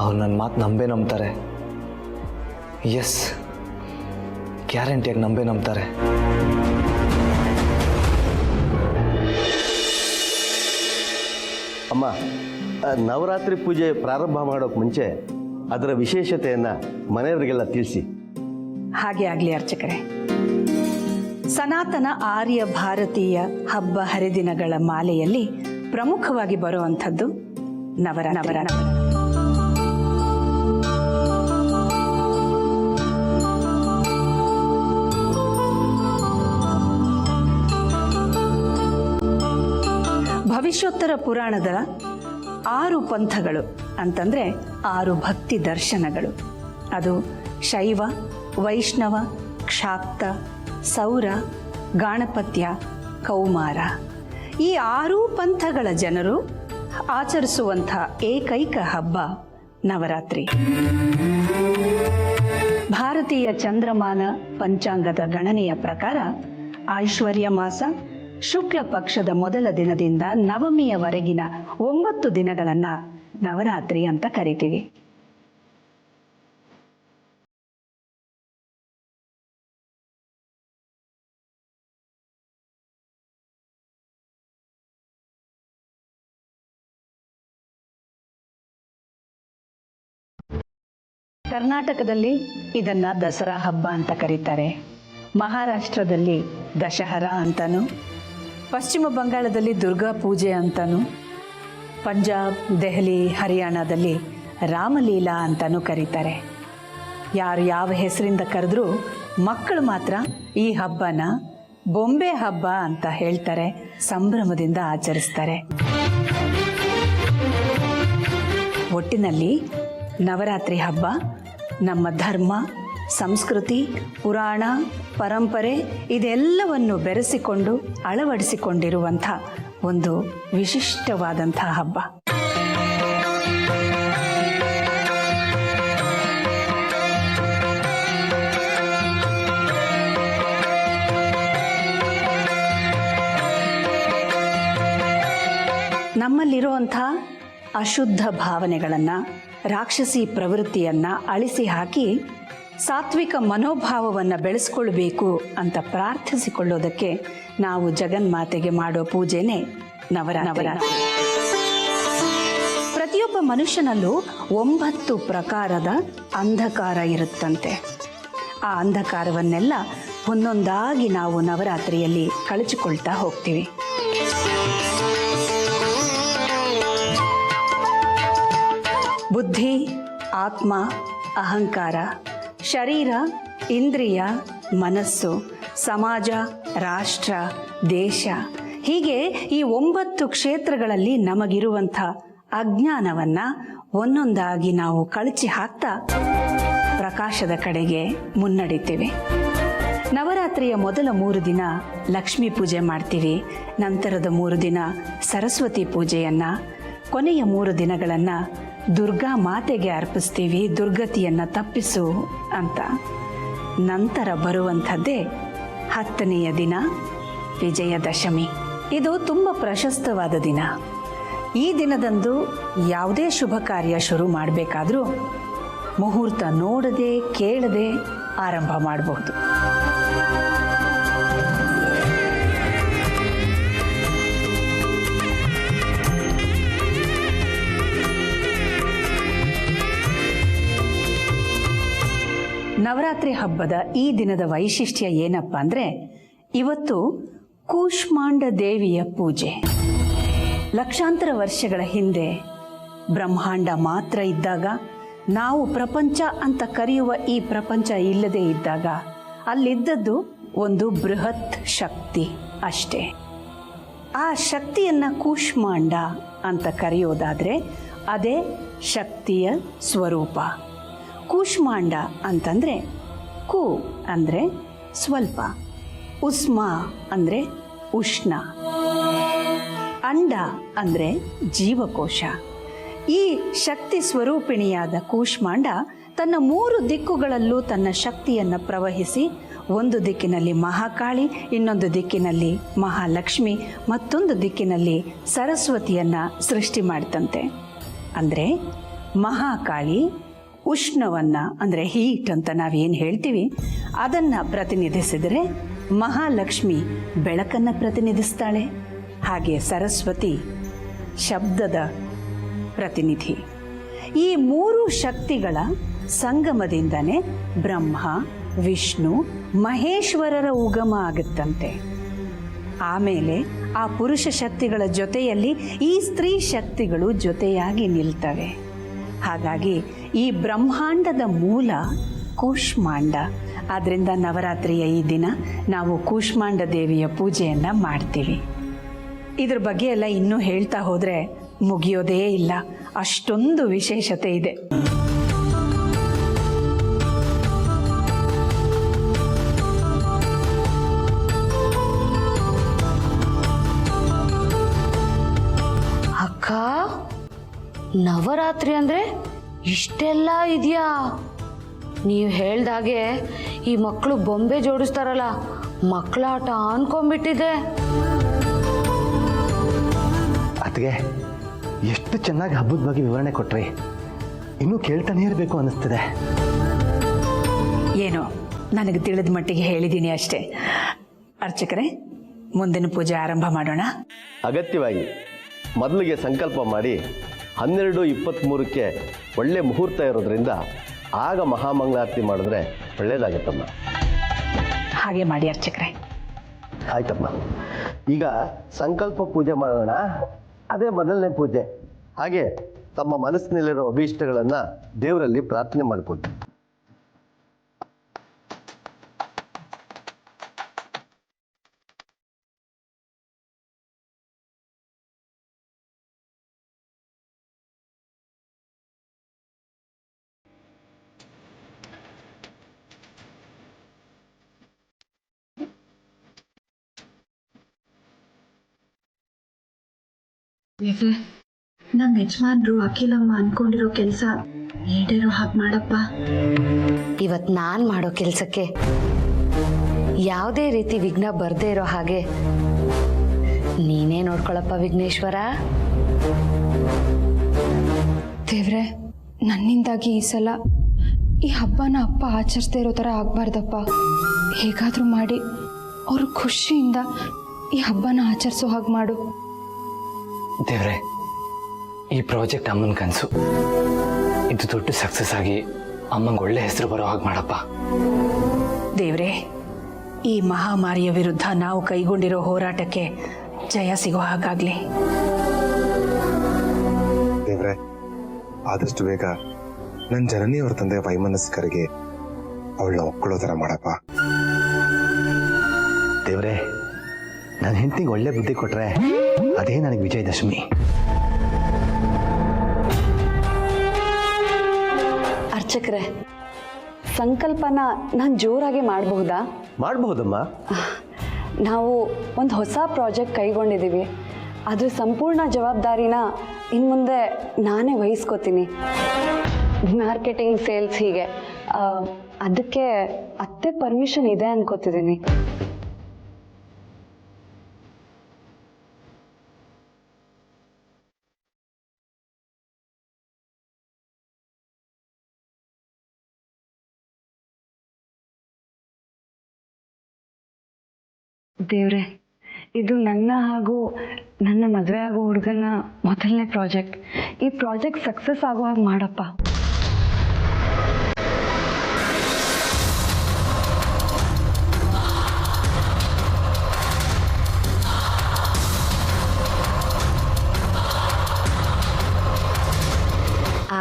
ಅವ್ರು ನನ್ನ ಮಾತು ನಂಬ್ತಾರೆ. ಎಸ್, ಗ್ಯಾರಂಟಿಯಾಗಿ ನಂಬ್ತಾರೆ. ಅಮ್ಮ, ನವರಾತ್ರಿ ಪೂಜೆ ಪ್ರಾರಂಭ ಮಾಡೋಕ್ಕೆ ಮುಂಚೆ ಅದರ ವಿಶೇಷತೆಯನ್ನು ಮನೆಯವರಿಗೆಲ್ಲ ತಿಳಿಸಿ. ಹಾಗೆ ಆಗಲಿ ಅರ್ಚಕರೇ. ಸನಾತನ ಆರ್ಯ ಭಾರತೀಯ ಹಬ್ಬ ಹರಿದಿನಗಳ ಮಾಲೆಯಲ್ಲಿ ಪ್ರಮುಖವಾಗಿ ಬರುವಂಥದ್ದು ನವರಾತ್ರಿ. ಭವಿಷ್ಯೋತ್ತರ ಪುರಾಣದ 6 ಪಂಥಗಳು ಅಂತಂದರೆ 6 ಭಕ್ತಿ ದರ್ಶನಗಳು. ಅದು ಶೈವ, ವೈಷ್ಣವ, ಕ್ಷಾಕ್ತ, ಸೌರ, ಗಾಣಪತ್ಯ, ಕೌಮಾರ. ಈ 6 ಪಂಥಗಳ ಜನರು ಆಚರಿಸುವಂಥ ಏಕೈಕ ಹಬ್ಬ ನವರಾತ್ರಿ. ಭಾರತೀಯ ಚಂದ್ರಮಾನ ಪಂಚಾಂಗದ ಗಣನೆಯ ಪ್ರಕಾರ ಐಶ್ವರ್ಯ ಮಾಸ ಶುಕ್ಲ ಪಕ್ಷದ ಮೊದಲ ದಿನದಿಂದ ನವಮಿಯವರೆಗಿನ 9 ದಿನಗಳನ್ನು ನವರಾತ್ರಿ ಅಂತ ಕರಿತೀವಿ. ಕರ್ನಾಟಕದಲ್ಲಿ ಇದನ್ನ ದಸರಾ ಹಬ್ಬ ಅಂತ ಕರೀತಾರೆ. ಮಹಾರಾಷ್ಟ್ರದಲ್ಲಿ ದಶಹರಾ ಅಂತನೂ, ಪಶ್ಚಿಮ ಬಂಗಾಳದಲ್ಲಿ ದುರ್ಗಾ ಪೂಜೆ ಅಂತನೂ, ಪಂಜಾಬ್, ದೆಹಲಿ, ಹರಿಯಾಣದಲ್ಲಿ ರಾಮಲೀಲಾ ಅಂತನೂ ಕರೀತಾರೆ. ಯಾರು ಯಾವ ಹೆಸರಿಂದ ಕರೆದ್ರೂ ಮಕ್ಕಳು ಮಾತ್ರ ಈ ಹಬ್ಬನ ಬೊಂಬೆ ಹಬ್ಬ ಅಂತ ಹೇಳ್ತಾರೆ, ಸಂಭ್ರಮದಿಂದ ಆಚರಿಸ್ತಾರೆ. ಒಟ್ಟಿನಲ್ಲಿ ನವರಾತ್ರಿ ಹಬ್ಬ ನಮ್ಮ ಧರ್ಮ, ಸಂಸ್ಕೃತಿ, ಪುರಾಣ, ಪರಂಪರೆ ಇದೆಲ್ಲವನ್ನು ಬೆರೆಸಿಕೊಂಡು ಅಳವಡಿಸಿಕೊಂಡಿರುವಂಥ ಒಂದು ವಿಶಿಷ್ಟವಾದಂಥ ಹಬ್ಬ. ನಮ್ಮಲ್ಲಿರುವಂಥ ಅಶುದ್ಧ ಭಾವನೆಗಳನ್ನು, ರಾಕ್ಷಸಿ ಪ್ರವೃತ್ತಿಯನ್ನು ಅಳಿಸಿ ಹಾಕಿ ಸಾತ್ವಿಕ ಮನೋಭಾವವನ್ನು ಬೆಳೆಸ್ಕೊಳ್ಬೇಕು ಅಂತ ಪ್ರಾರ್ಥಿಸಿಕೊಳ್ಳೋದಕ್ಕೆ ನಾವು ಜಗನ್ಮಾತೆಗೆ ಮಾಡೋ ಪೂಜೆನೇ ನವರಾತ್ರಿ. ಪ್ರತಿಯೊಬ್ಬ ಮನುಷ್ಯನಲ್ಲೂ 9 ಪ್ರಕಾರದ ಅಂಧಕಾರ ಇರುತ್ತಂತೆ. ಆ ಅಂಧಕಾರವನ್ನೆಲ್ಲ ಒಂದೊಂದಾಗಿ ನಾವು ನವರಾತ್ರಿಯಲ್ಲಿ ಕಳಚಿಕೊಳ್ತಾ ಹೋಗ್ತೀವಿ. ಬುದ್ಧಿ, ಆತ್ಮ, ಅಹಂಕಾರ, ಶರೀರ, ಇಂದ್ರಿಯ, ಮನಸ್ಸು, ಸಮಾಜ, ರಾಷ್ಟ್ರ, ದೇಶ ಹೀಗೆ ಈ 9 ಕ್ಷೇತ್ರಗಳಲ್ಲಿ ನಮಗಿರುವಂಥ ಅಜ್ಞಾನವನ್ನು ಒಂದೊಂದಾಗಿ ನಾವು ಕಳಚಿ ಹಾಕ್ತಾ ಪ್ರಕಾಶದ ಕಡೆಗೆ ಮುನ್ನಡಿತೀವಿ. ನವರಾತ್ರಿಯ ಮೊದಲ 3 ದಿನ ಲಕ್ಷ್ಮೀ ಪೂಜೆ ಮಾಡ್ತೀವಿ. ನಂತರದ 3 ದಿನ ಸರಸ್ವತಿ ಪೂಜೆಯನ್ನು, ಕೊನೆಯ 3 ದಿನಗಳನ್ನು ದುರ್ಗಾ ಮಾತೆಗೆ ಅರ್ಪಿಸ್ತೀವಿ, ದುರ್ಗತಿಯನ್ನು ತಪ್ಪಿಸು ಅಂತ. ನಂತರ ಬರುವಂಥದ್ದೇ 10ನೆಯ ದಿನ ವಿಜಯದಶಮಿ. ಇದು ತುಂಬ ಪ್ರಶಸ್ತವಾದ ದಿನ. ಈ ದಿನದಂದು ಯಾವುದೇ ಶುಭ ಕಾರ್ಯ ಶುರು ಮಾಡಬೇಕಾದ್ರೂ ಮುಹೂರ್ತ ನೋಡದೆ ಕೇಳದೆ ಆರಂಭ ಮಾಡಬಹುದು. ನವರಾತ್ರಿ ಹಬ್ಬದ ಈ ದಿನದ ವೈಶಿಷ್ಟ್ಯ ಏನಪ್ಪ ಅಂದರೆ, ಇವತ್ತು ಕೂಷ್ಮಾಂಡ ದೇವಿಯ ಪೂಜೆ. ಲಕ್ಷಾಂತರ ವರ್ಷಗಳ ಹಿಂದೆ ಬ್ರಹ್ಮಾಂಡ ಮಾತ್ರ ಇದ್ದಾಗ, ನಾವು ಪ್ರಪಂಚ ಅಂತ ಕರೆಯುವ ಈ ಪ್ರಪಂಚ ಇಲ್ಲದೆ ಇದ್ದಾಗ ಅಲ್ಲಿದ್ದದ್ದು ಒಂದು ಬೃಹತ್ ಶಕ್ತಿ ಅಷ್ಟೇ. ಆ ಶಕ್ತಿಯನ್ನು ಕೂಷ್ಮಾಂಡ ಅಂತ ಕರೆಯೋದಾದರೆ ಅದೇ ಶಕ್ತಿಯ ಸ್ವರೂಪ. ಕೂಷ್ಮಾಂಡ ಅಂತಂದರೆ ಕು ಅಂದರೆ ಸ್ವಲ್ಪ, ಉಷ್ಮ ಅಂದರೆ ಉಷ್ಣ, ಅಂಡ ಅಂದರೆ ಜೀವಕೋಶ. ಈ ಶಕ್ತಿ ಸ್ವರೂಪಿಣಿಯಾದ ಕೂಷ್ಮಾಂಡ ತನ್ನ 3 ದಿಕ್ಕುಗಳಲ್ಲೂ ತನ್ನ ಶಕ್ತಿಯನ್ನು ಪ್ರವಹಿಸಿ, ಒಂದು ದಿಕ್ಕಿನಲ್ಲಿ ಮಹಾಕಾಳಿ, ಇನ್ನೊಂದು ದಿಕ್ಕಿನಲ್ಲಿ ಮಹಾಲಕ್ಷ್ಮಿ, ಮತ್ತೊಂದು ದಿಕ್ಕಿನಲ್ಲಿ ಸರಸ್ವತಿಯನ್ನು ಸೃಷ್ಟಿ ಮಾಡ್ತಂತೆ. ಅಂದರೆ ಮಹಾಕಾಳಿ ಉಷ್ಣವನ್ನು ಅಂದರೆ ಹೀಟ್ ಅಂತ ನಾವೇನು ಹೇಳ್ತೀವಿ ಅದನ್ನು ಪ್ರತಿನಿಧಿಸಿದರೆ, ಮಹಾಲಕ್ಷ್ಮಿ ಬೆಳಕನ್ನು ಪ್ರತಿನಿಧಿಸ್ತಾಳೆ, ಹಾಗೆ ಸರಸ್ವತಿ ಶಬ್ದದ ಪ್ರತಿನಿಧಿ. ಈ 3 ಶಕ್ತಿಗಳ ಸಂಗಮದಿಂದನೇ ಬ್ರಹ್ಮ, ವಿಷ್ಣು, ಮಹೇಶ್ವರರ ಉಗಮ ಆಗುತ್ತಂತೆ. ಆಮೇಲೆ ಆ ಪುರುಷ ಶಕ್ತಿಗಳ ಜೊತೆಯಲ್ಲಿ ಈ ಸ್ತ್ರೀ ಶಕ್ತಿಗಳು ಜೊತೆಯಾಗಿ ನಿಲ್ತವೆ. ಹಾಗಾಗಿ ಈ ಬ್ರಹ್ಮಾಂಡದ ಮೂಲ ಕೂಷ್ಮಾಂಡ. ಆದ್ದರಿಂದ ನವರಾತ್ರಿಯ ಈ ದಿನ ನಾವು ಕೂಷ್ಮಾಂಡ ದೇವಿಯ ಪೂಜೆಯನ್ನು ಮಾಡ್ತೀವಿ. ಇದ್ರ ಬಗ್ಗೆ ಎಲ್ಲ ಇನ್ನೂ ಹೇಳ್ತಾ ಹೋದರೆ ಮುಗಿಯೋದೇ ಇಲ್ಲ, ಅಷ್ಟೊಂದು ವಿಶೇಷತೆ ಇದೆ. ಅಕ್ಕ, ನವರಾತ್ರಿ ಅಂದರೆ ಇಷ್ಟೆಲ್ಲ ಇದೆಯಾ? ನೀವು ಹೇಳ್ದಾಗೆ ಈ ಮಕ್ಕಳು ಬೊಂಬೆ ಜೋಡಿಸ್ತಾರಲ್ಲ ಮಕ್ಕಳಾಟ ಅನ್ಕೊಂಡ್ಬಿಟ್ಟಿದೆ. ಅದಕ್ಕೆ ಎಷ್ಟು ಚೆನ್ನಾಗಿ ಹಬ್ಬದ ಬಗ್ಗೆ ವಿವರಣೆ ಕೊಟ್ರಿ, ಇನ್ನೂ ಕೇಳ್ತಾನೆ ಇರಬೇಕು ಅನ್ನಿಸ್ತಿದೆ. ಏನೋ ನನಗೆ ತಿಳಿದ ಮಟ್ಟಿಗೆ ಹೇಳಿದ್ದೀನಿ ಅಷ್ಟೇ. ಅರ್ಚಕರೇ, ಮುಂದಿನ ಪೂಜೆ ಆರಂಭ ಮಾಡೋಣ. ಅಗತ್ಯವಾಗಿ ಮೊದಲಿಗೆ ಸಂಕಲ್ಪ ಮಾಡಿ 12:23ಕ್ಕೆ ಒಳ್ಳೆ ಮುಹೂರ್ತ ಇರೋದ್ರಿಂದ ಆಗ ಮಹಾಮಂಗಳಾರತಿ ಮಾಡಿದ್ರೆ ಒಳ್ಳೇದಾಗತ್ತಮ್ಮ. ಹಾಗೆ ಮಾಡಿ ಅರ್ಚಕರೇ. ಆಯ್ತಮ್ಮ. ಈಗ ಸಂಕಲ್ಪ ಪೂಜೆ ಮಾಡೋಣ. ಅದೇ ಮೊದಲನೇ ಪೂಜೆ. ಹಾಗೆ ತಮ್ಮ ಮನಸ್ಸಿನಲ್ಲಿರೋ ಅಭೀಷ್ಟಗಳನ್ನು ದೇವರಲ್ಲಿ ಪ್ರಾರ್ಥನೆ ಮಾಡಿಕೊಡಿ. ನಮ್ಮ ಯಜಮಾನ್ರು ಅಖಿಲಮ್ಮ ಅನ್ಕೊಂಡಿರೋ ಕೆಲಸ ಈಡೇರೋ ಹಾಗೆ ಮಾಡಪ್ಪ. ಇವತ್ತು ನಾನು ಮಾಡೋ ಕೆಲಸಕ್ಕೆ ಯಾವುದೇ ರೀತಿ ವಿಘ್ನ ಬರ್ದೇ ಇರೋ ಹಾಗೆ ನೀನೇ ನೋಡ್ಕೊಳಪ್ಪ ವಿಘ್ನೇಶ್ವರ. ದೇವ್ರೆ, ನನ್ನಿಂದಾಗಿ ಈ ಸಲ ಈ ಹಬ್ಬನ ಅಪ್ಪ ಆಚರಿಸ್ದೇ ಇರೋ ಥರ ಆಗಬಾರ್ದಪ್ಪ. ಹೇಗಾದರೂ ಮಾಡಿ ಅವರು ಖುಷಿಯಿಂದ ಈ ಹಬ್ಬನ ಆಚರಿಸೋ ಹಾಗೆ ಮಾಡು. ದೇವ್ರೆ, ಈ ಪ್ರಾಜೆಕ್ಟ್ ಅಮ್ಮನ ಕನಸು. ಇದು ದೊಡ್ಡ ಸಕ್ಸಸ್ ಆಗಿ ಅಮ್ಮಂಗೆ ಒಳ್ಳೆ ಹೆಸರು ಬರೋ ಹಾಗೆ ಮಾಡಪ್ಪ. ದೇವ್ರೆ, ಈ ಮಹಾಮಾರಿಯ ವಿರುದ್ಧ ನಾವು ಕೈಗೊಂಡಿರೋ ಹೋರಾಟಕ್ಕೆ ಜಯ ಸಿಗೋ ಹಾಗಾಗ್ಲಿ. ದೇವ್ರೆ, ಆದಷ್ಟು ಬೇಗ ನನ್ನ ಜನನಿಯವರ ತಂದೆ ವೈಮನಸ್ಕರಿಗೆ ಅವಳನ್ನ ಒಪ್ಕೊಳ್ಳೋ ಥರ ಮಾಡಪ್ಪ. ದೇವ್ರೆ, ನನ್ನ ಹೆಂಡತಿಗೆ ಒಳ್ಳೆ ಬುದ್ಧಿ ಕೊಟ್ರೆ ಅದೇ ನನಗೆ ವಿಜಯದಶಮಿ. ಅರ್ಚಕ್ರೆ, ಸಂಕಲ್ಪನ ನಾನು ಜೋರಾಗಿ ಮಾಡಬಹುದಾ? ಮಾಡಬಹುದಮ್ಮ. ನಾವು ಒಂದು ಹೊಸ ಪ್ರಾಜೆಕ್ಟ್ ಕೈಗೊಂಡಿದ್ದೀವಿ. ಅದ್ರ ಸಂಪೂರ್ಣ ಜವಾಬ್ದಾರಿನ ಇನ್ನು ಮುಂದೆ ನಾನೇ ವಹಿಸ್ಕೋತೀನಿ. ಮಾರ್ಕೆಟಿಂಗ್, ಸೇಲ್ಸ್, ಹೀಗೆ. ಅದಕ್ಕೆ ಅತ್ತೆ ಪರ್ಮಿಷನ್ ಇದೆ ಅನ್ಕೋತಿದ್ದೀನಿ. ದೇವ್ರೆ, ಇದು ನನ್ನ ಹಾಗೂ ನನ್ನ ಮದುವೆ ಆಗೋ ಹುಡುಗನ ಮೊದಲನೇ ಪ್ರಾಜೆಕ್ಟ್. ಈ ಪ್ರಾಜೆಕ್ಟ್ ಸಕ್ಸಸ್ ಆಗೋ ಹಾಗೆ ಮಾಡಪ್ಪ.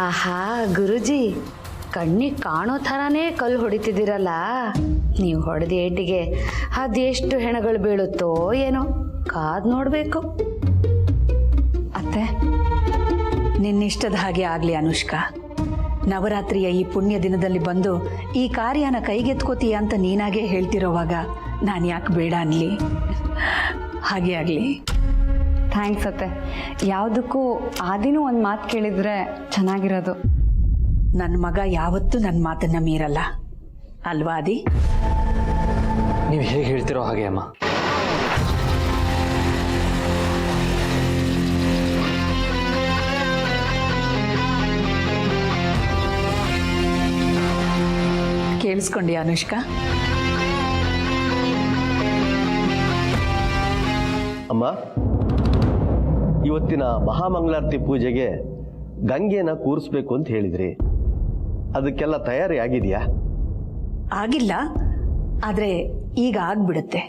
ಆಹಾ ಗುರುಜಿ, ಕಣ್ಣಿಗೆ ಕಾಣೋ ಥರನೇ ಕಲ್ಲು ಹೊಡಿತಿದ್ದೀರಲ್ಲ. ನೀವು ಹೊಡೆದ ಏಟಿಗೆ ಅದೆಷ್ಟು ಹೆಣಗಳು ಬೀಳುತ್ತೋ ಏನೋ, ಕಾದ್ ನೋಡಬೇಕು. ಅತ್ತೆ, ನಿನ್ನಿಷ್ಟದ ಹಾಗೆ ಆಗಲಿ ಅನುಷ್ಕಾ. ನವರಾತ್ರಿಯ ಈ ಪುಣ್ಯ ದಿನದಲ್ಲಿ ಬಂದು ಈ ಕಾರ್ಯನ ಕೈಗೆತ್ಕೋತೀಯ ಅಂತ ನೀನಾಗೇ ಹೇಳ್ತಿರೋವಾಗ ನಾನು ಯಾಕೆ ಬೇಡ ಅನ್ಲಿ? ಹಾಗೆ ಆಗಲಿ. ಥ್ಯಾಂಕ್ಸ್ ಅತ್ತೆ. ಯಾವುದಕ್ಕೂ ಆದಿನೂ ಒಂದು ಮಾತು ಕೇಳಿದ್ರೆ ಚೆನ್ನಾಗಿರೋದು. ನನ್ನ ಮಗ ಯಾವತ್ತೂ ನನ್ನ ಮಾತನ್ನ ಮೀರಲ್ಲ ಅಲ್ವಾ ಆದಿ? ನೀವು ಹೇಗೆ ಹೇಳ್ತಿರೋ ಹಾಗೆ ಅಮ್ಮ. ಕೇಳಿಸ್ಕೊಂಡಿ ಅನುಷ್ಕಾ? ಅಮ್ಮ, ಇವತ್ತಿನ ಮಹಾಮಂಗಳಾರತಿ ಪೂಜೆಗೆ ಗಂಗೆನ ಕೂರಿಸ್ಬೇಕು ಅಂತ ಹೇಳಿದ್ರಿ. ಅದಕ್ಕೆಲ್ಲ ತಯಾರಿ ಆಗಿದೆಯಾ? ಆಗಿಲ್ಲ, ಆದರೆ ಈಗ ಆಗ್ಬಿಡುತ್ತೆ.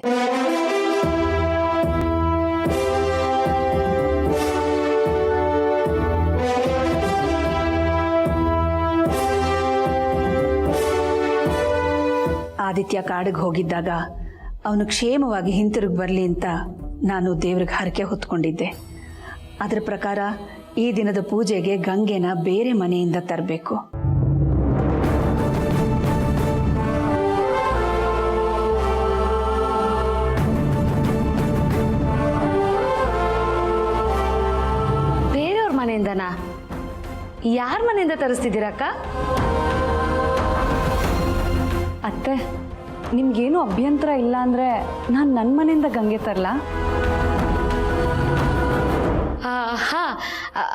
ಆದಿತ್ಯ ಕಾಡಿಗೆ ಹೋಗಿದ್ದಾಗ ಅವನು ಕ್ಷೇಮವಾಗಿ ಹಿಂತಿರುಗಿ ಬರಲಿ ಅಂತ ನಾನು ದೇವ್ರಿಗೆ ಹರಕೆ ಹೊತ್ಕೊಂಡಿದ್ದೆ. ಅದರ ಪ್ರಕಾರ ಈ ದಿನದ ಪೂಜೆಗೆ ಗಂಗೆನ ಬೇರೆ ಮನೆಯಿಂದ ತರಬೇಕು. ಬೇರೆಯವ್ರ ಮನೆಯಿಂದನಾ? ಯಾರ ಮನೆಯಿಂದ ತರಿಸ್ತಿದ್ದೀರಕ್ಕ? ಅತ್ತೆ, ನಿಮ್ಗೇನು ಅಭ್ಯಂತರ ಇಲ್ಲ ಅಂದರೆ ನಾನು ನನ್ನ ಮನೆಯಿಂದ ಗಂಗೆ ತರಲಾ? ಹಾ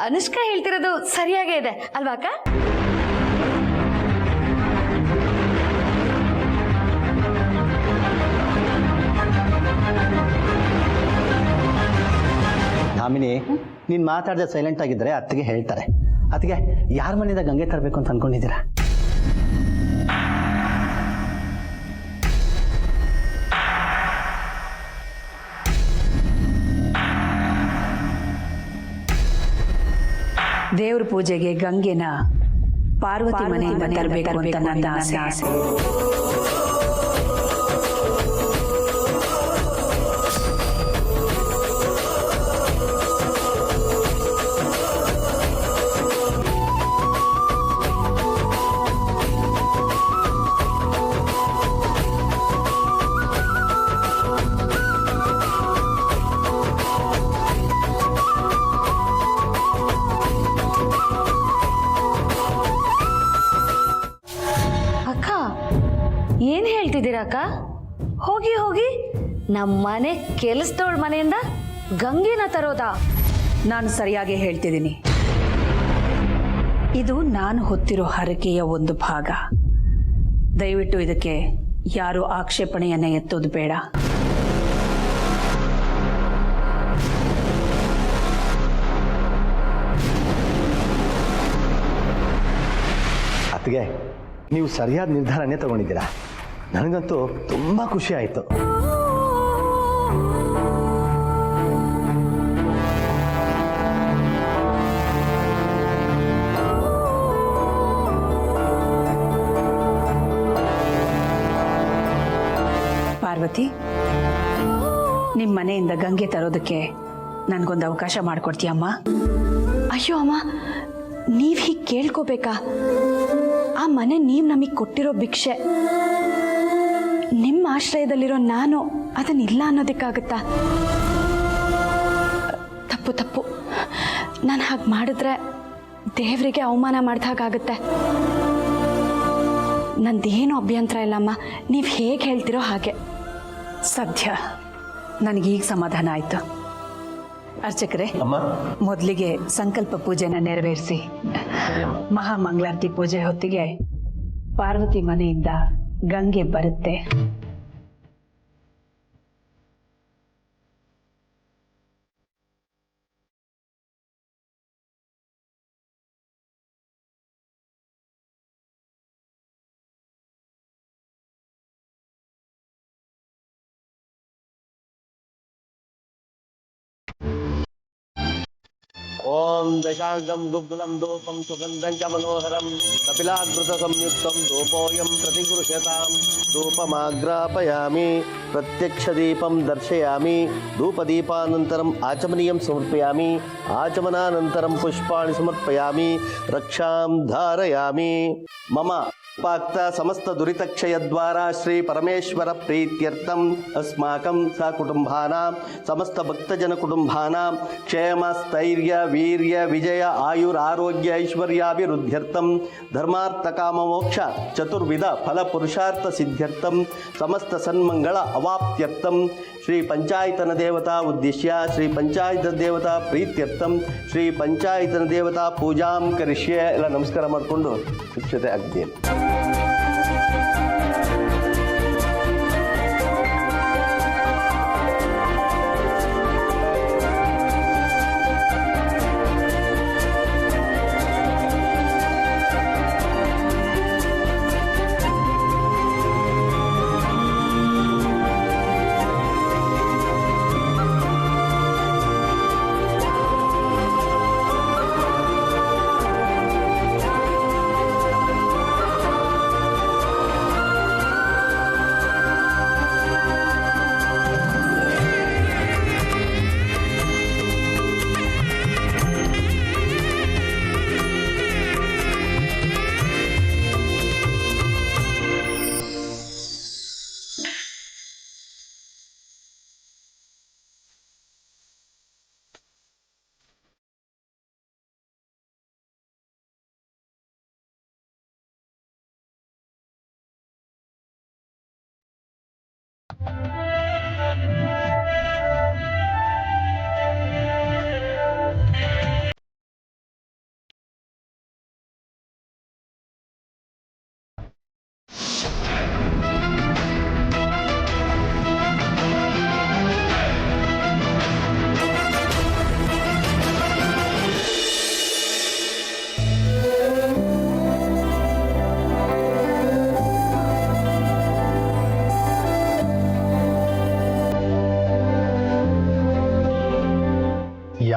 ಅನುಷ್ಕಾ ಹೇಳ್ತಿರೋದು ಸರಿಯಾಗೇ ಇದೆ ಅಲ್ವಾ ಅಕ್ಕ? ಧಾಮಿನಿ, ನೀನು ಮಾತಾಡದೆ ಸೈಲೆಂಟ್ ಆಗಿದ್ದರೆ ಅತ್ತಿಗೆ ಹೇಳ್ತಾರೆ. ಅತ್ತಿಗೆ ಯಾರ ಮನೆಯಿಂದ ಗಂಗೆ ತರಬೇಕು ಅಂತ ಅನ್ಕೊಂಡಿದ್ದೀರಾ? ದೇವ್ರ ಪೂಜೆಗೆ ಗಂಗೆನ ಪಾರ್ವತಿ ಮನೆಯಿಂದ ತರಬೇಕು ಅಂತ ನನ್ನ ಆಸೆ. ಏನ್ ಹೇಳ್ತಿದ್ದೀರಾ ಅಕ್ಕ? ಹೋಗಿ ಹೋಗಿ ನಮ್ಮ ಮನೆ ಕೆಲಸದವಳ ಮನೆಯಿಂದ ಗಂಗೆನ ತರೋದಾ? ನಾನು ಸರಿಯಾಗಿ ಹೇಳ್ತಿದ್ದೀನಿ. ಇದು ನಾನು ಹೊತ್ತಿರೋ ಹರಕೆಯ ಒಂದು ಭಾಗ. ದಯವಿಟ್ಟು ಇದಕ್ಕೆ ಯಾರು ಆಕ್ಷೇಪಣೆಯನ್ನ ಎತ್ತೋದು ಬೇಡ. ಅತ್ತಿಗೆ, ನೀವು ಸರಿಯಾದ ನಿರ್ಧಾರನೇ ತಗೊಂಡಿದ್ದೀರಾ. ನನಗಂತೂ ತುಂಬ ಖುಷಿ ಆಯಿತು. ಪಾರ್ವತಿ, ನಿಮ್ಮ ಮನೆಯಿಂದ ಗಂಗೆ ತರೋದಕ್ಕೆ ನನಗೊಂದು ಅವಕಾಶ ಮಾಡಿಕೊಡ್ತೀಯಮ್ಮ? ಅಯ್ಯೋ ಅಮ್ಮ, ನೀವು ಹೀಗೆ ಕೇಳ್ಕೋಬೇಕಾ? ಆ ಮನೆ ನೀವು ನಮಗೆ ಕೊಟ್ಟಿರೋ ಭಿಕ್ಷೆ. ನಿಮ್ಮ ಆಶ್ರಯದಲ್ಲಿರೋ ನಾನು ಅದನ್ನಿಲ್ಲ ಅನ್ನೋದಕ್ಕಾಗತ್ತಾ? ತಪ್ಪು ತಪ್ಪು. ನಾನು ಹಾಗೆ ಮಾಡಿದ್ರೆ ದೇವರಿಗೆ ಅವಮಾನ ಮಾಡಿದ ಹಾಗಾಗುತ್ತೆ. ನಂದೇನು ಅಭ್ಯಂತರ ಇಲ್ಲಮ್ಮ, ನೀವು ಹೇಗೆ ಹೇಳ್ತಿರೋ ಹಾಗೆ. ಸದ್ಯ ನನಗೀಗ ಸಮಾಧಾನ ಆಯಿತು. ಅರ್ಚಕರೇ, ಮೊದಲಿಗೆ ಸಂಕಲ್ಪ ಪೂಜೆನ ನೆರವೇರಿಸಿ. ಮಹಾಮಂಗಳಾರತಿ ಪೂಜೆ ಹೊತ್ತಿಗೆ ಪಾರ್ವತಿ ಮನೆಯಿಂದ ಗಂಗೆ ಬರುತ್ತೆ. ಓಂ ದಶಾಂಗಂ ದುಗ್ಧಂ ಧೂಪಂ ಸುಗಂಧಂ ಚ ಮನೋಹರಂ ಕಪಿಲಾದ್ಭೃತ ಸಂಯುಕ್ತಂ ಧೂಪೋಯಂ ಪ್ರತಿಗೃಹ್ಯತಾಂ ಧೂಪಮಾಗ್ರಾಪಯಾಮಿ ಪ್ರತ್ಯಕ್ಷ ದೀಪಂ ದರ್ಶಯಾಮಿ ಧೂಪದೀಪಾನಂತರಂ ಆಚಮನೀಯಂ ಸಮರ್ಪಯಾಮಿ ಆಚಮನಾನಂತರಂ ಪುಷ್ಪಾಣಿ ಸಮರ್ಪಯಾಮಿ ರಕ್ಷಾಂ ಧಾರಯಾಮಿ ಮಮ ಪಾಕ್ತ ಸಮಸ್ತ ದುರಿತಕ್ಷಯದ್ವಾರ ಶ್ರೀ ಪರಮೇಶ್ವರ ಪ್ರೀತ್ಯರ್ಥಂ ಅಸ್ಮಾಕಂ ಸಕುಟುಂಬಾನಾಂ ಸಮಸ್ತ ಭಕ್ತಜನ ಕುಟುಂಬಾನಾಂ ಕ್ಷೇಮ ಸ್ಥೈರ್ಯ ವೀರ್ಯ ವಿಜಯ ಆಯುರ್ ಆರೋಗ್ಯ ಐಶ್ವರ್ಯಾಭಿವೃದ್ಧ್ಯರ್ಥಂ ಧರ್ಮಾರ್ಥ ಕಾಮ ಮೋಕ್ಷ ಚತುರ್ವಿಧ ಫಲ ಪುರುಷಾರ್ಥ ಸಿದ್ಧ್ಯರ್ಥಂ ಸಮಸ್ತ ಸನ್ಮಂಗಳ ಅವಾಪ್ತ್ಯರ್ಥಂ ಶ್ರೀ ಪಂಚಾಯತನ ದೇವತಾ ಉದ್ದೇಶ್ಯ ಶ್ರೀ ಪಂಚಾಯತ ದೇವತಾ ಪ್ರೀತ್ಯರ್ಥಂ ಶ್ರೀ ಪಂಚಾಯತನ ದೇವತಾ ಪೂಜಾಂ ಕರಿಷ್ಯೆ. ಎಲ್ಲ ನಮಸ್ಕಾರ ಮಾಡಿಕೊಂಡು ಶಿಕ್ಷತೆ ಆಗ್ತೀನಿ.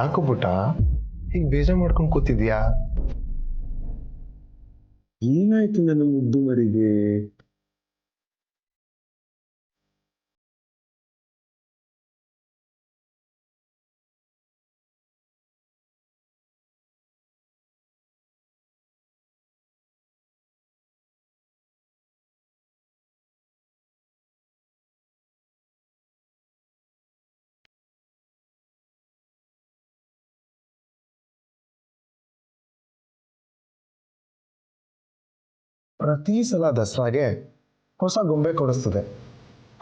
ಯಾಕೋ ಪುಟ್ಟ ಈಗ ಬೇಜಾರು ಮಾಡ್ಕೊಂಡು ಕೂತಿದ್ಯಾ? ಏನಾಯ್ತು ನನ್ನ ಮುದ್ದು ಮರಿಗೆ? ಪ್ರತಿ ಸಲ ದಸರಾಗೆ ಹೊಸ ಗೊಂಬೆ ಕೊಡಿಸ್ತದೆ,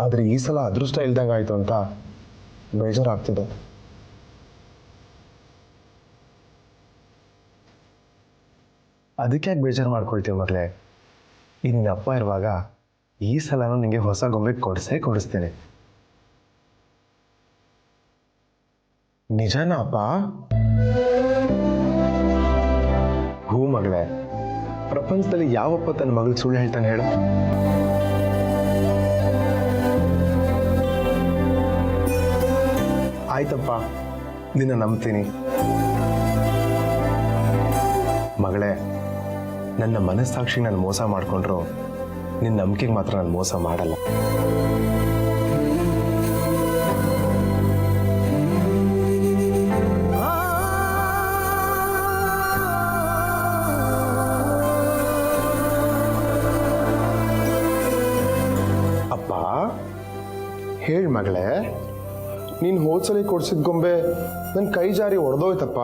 ಆದರೆ ಈ ಸಲ ಅದೃಷ್ಟ ಇಲ್ದಂಗೆ ಆಯ್ತು ಅಂತ ಬೇಜಾರಾಗ್ತಿದೆ. ಅದಕ್ಕೆ ಯಾಕೆ ಬೇಜಾರು ಮಾಡ್ಕೊಳ್ತೀವಿ ಮಗಳೇ? ಈ ನಿನ್ನ ಅಪ್ಪ ಇರುವಾಗ ಈ ಸಲನೂ ನಿಮಗೆ ಹೊಸ ಗೊಂಬೆ ಕೊಡಿಸ್ತೇನೆ. ನಿಜನಾ ಅಪ್ಪ? ಹೂ ಮಗಳೇ, ಪ್ರಪಂಚದಲ್ಲಿ ಯಾವಪ್ಪ ತನ್ನ ಮಗಳು ಸುಳ್ಳು ಹೇಳ್ತಾನೆ ಹೇಳು? ಆಯ್ತಪ್ಪ, ನಿನ್ನ ನಂಬ್ತೀನಿ. ಮಗಳೇ, ನನ್ನ ಮನಸ್ಸಾಕ್ಷಿಗೆ ನಾನು ಮೋಸ ಮಾಡಿಕೊಂಡ್ರು ನಿನ್ನ ನಂಬಿಕೆಗೆ ಮಾತ್ರ ನಾನು ಮೋಸ ಮಾಡಲ್ಲ. ಅಪ್ಪ, ಹೇಳಿ ಮಗಳೇ, ನೀನು ಹೋದ್ಸಲಿ ಕೊಡ್ಸಿದ ಗೊಂಬೆ ನನ್ನ ಕೈ ಜಾರಿ ಒಡೆದೋಯ್ತಪ್ಪ.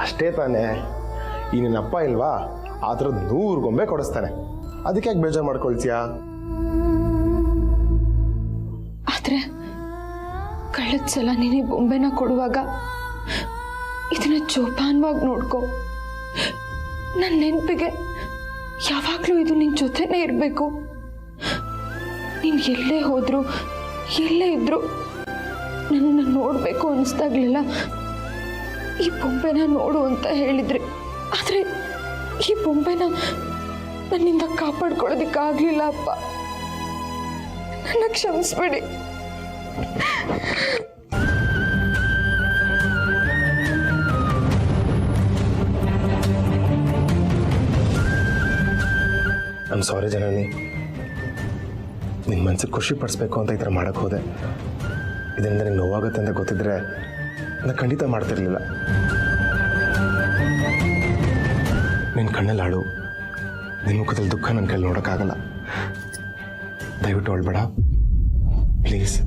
ಅಷ್ಟೇ ತಾನೇ? ಈ ನಿನ್ನಪ್ಪ ಇಲ್ವಾ, ಆ ಥರದ್ದು 100 ಗೊಂಬೆ ಕೊಡಿಸ್ತಾನೆ. ಅದಕ್ಕೆ ಯಾಕೆ ಬೇಜಾರು ಮಾಡ್ಕೊಳ್ತೀಯಾ? ಆದ್ರೆ ಕಳೆದ ಸಲ ನೀನು ಈ ಬೊಂಬೆನ ಕೊಡುವಾಗ ಇದನ್ನ ಜೋಪಾನವಾಗಿ ನೋಡ್ಕೊ. ನನ್ನ ನೆನಪಿಗೆ ಯಾವಾಗಲೂ ಇದು ನಿನ್ನ ಜೊತೆನೇ ಇರಬೇಕು. ನೀನು ಎಲ್ಲೇ ಹೋದ್ರು, ಎಲ್ಲೇ ಇದ್ರು ನನ್ನನ್ನು ನೋಡಬೇಕು ಅನಿಸ್ದಾಗ್ಲಿಲ್ಲ ಈ ಬೊಂಬೆನ ನೋಡು ಅಂತ ಹೇಳಿದ್ರಿ. ಆದರೆ ಈ ಬೊಂಬೆನ ನನ್ನಿಂದ ಕಾಪಾಡ್ಕೊಳ್ಳೋದಕ್ಕಾಗಲಿಲ್ಲ ಅಪ್ಪ. ನನ್ನ ಕ್ಷಮಿಸ್ಬಿಡಿ. ಐಮ್ ಸಾರಿ ಜನನಿ, ನಿನ್ನ ಮನಸ್ಸಿಗೆ ಖುಷಿ ಪಡಿಸ್ಬೇಕು ಅಂತ ಈ ಥರ ಮಾಡೋಕ್ಕೆ ಹೋದೆ. ಇದರಿಂದ ನಿಂಗೆ ನೋವಾಗುತ್ತೆ ಅಂತ ಗೊತ್ತಿದ್ರೆ ನಾನು ಖಂಡಿತ ಮಾಡ್ತಿರ್ಲಿಲ್ಲ. ನಿನ್ನ ಕಣ್ಣಲ್ಲಿ ಹಾಳು, ನಿನ್ನ ಮುಖದಲ್ಲಿ ದುಃಖ ನನ್ನ ಕೈಲಿ ನೋಡೋಕ್ಕಾಗಲ್ಲ. ದಯವಿಟ್ಟು ಅಳ್ಬೇಡ ಪ್ಲೀಸ್.